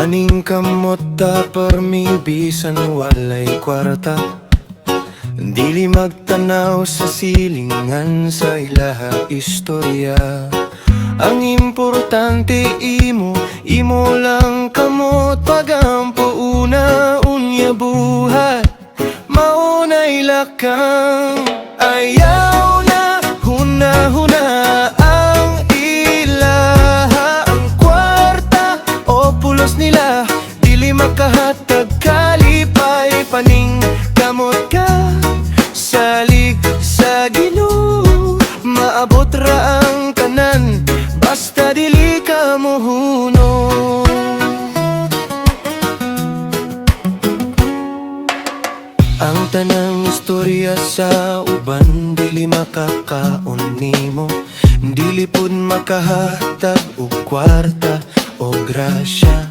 Paningkamot ta parmibisan walay kwarta, dili magtanaw sa silingan sa ilaha istorya. Ang importante imo lang kamot pagampo una unya buhat. Maunay lakang ayaw na huna-huna ang ilaha. Ang kwarta o pulos nila dili makahatag kalipay. Paning kamot ka salig sa Ginoo, maabot ra ang tanan basta dili ka mohunong. Ang tanang istorya sa uban dili makakaon nimo, dili pud makahatag og kwarta o grasya.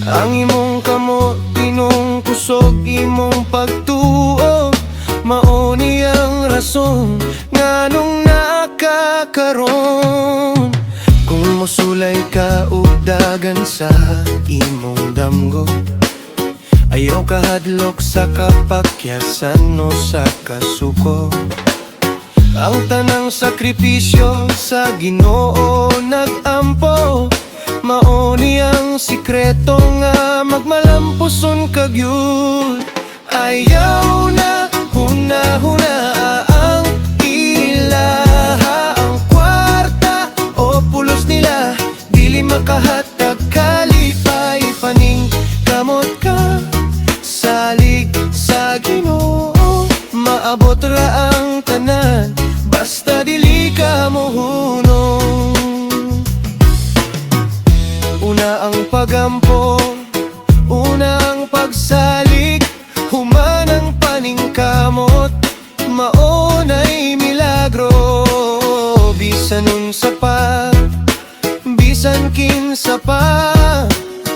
Ang imong kamot tinong kusog imong pagtuo, mao ni ang rason nganong nakakaron. Kung mosulay ka og dagan sa imong damgo, ayaw kahadlok sa kapakyasan o sa kasuko. Ang tanang sakripisyo sa Ginoo nag-ampo, mao ni ang sikreto nga magmalampuson kagyud. Ayaw na huna-huna ang ilaha. Ang kwarta o pulos nila dili makahatag kalipay. Paning kamot ka salig sa Ginoo, maabot ra ang tanan basta dili ka mohunong. Una ang pagampo, una ang pagsalig, human ang paningkamot, maunay milagro. Bisan unsa pa, bisan kinsa pa,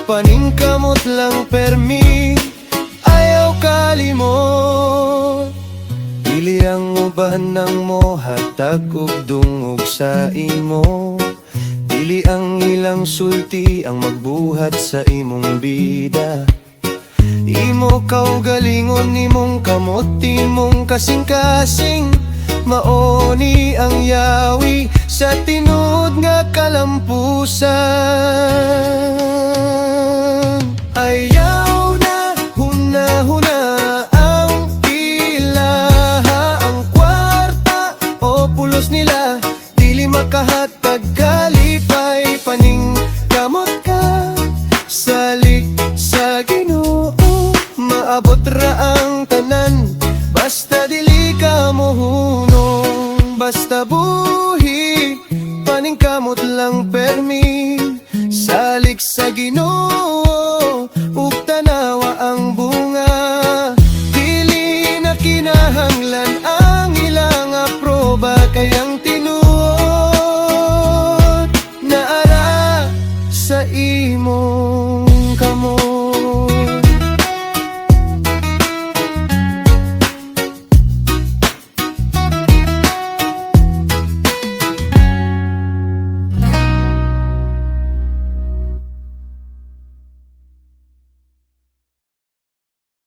paningkamot lang permi, ayaw kalimot. Dili ang uban ng mohatag og dungog sa imo, dili ang ilang sulti ang magbuhat sa imong bida. Imo kaugalingon imong kamot, imong kasing-kasing, mao ni ang yawi sa tinud nga kalampusan. Ayaw na huna-huna ang ilaha. Ang kwarta o pulos nila dili makahatag kalipay. Paning kamot ka salig sa Ginoo, maabot ra ang tanan basta dili ka mohunong. Basta buhi paningkamot lang permi, salig sa Ginoo,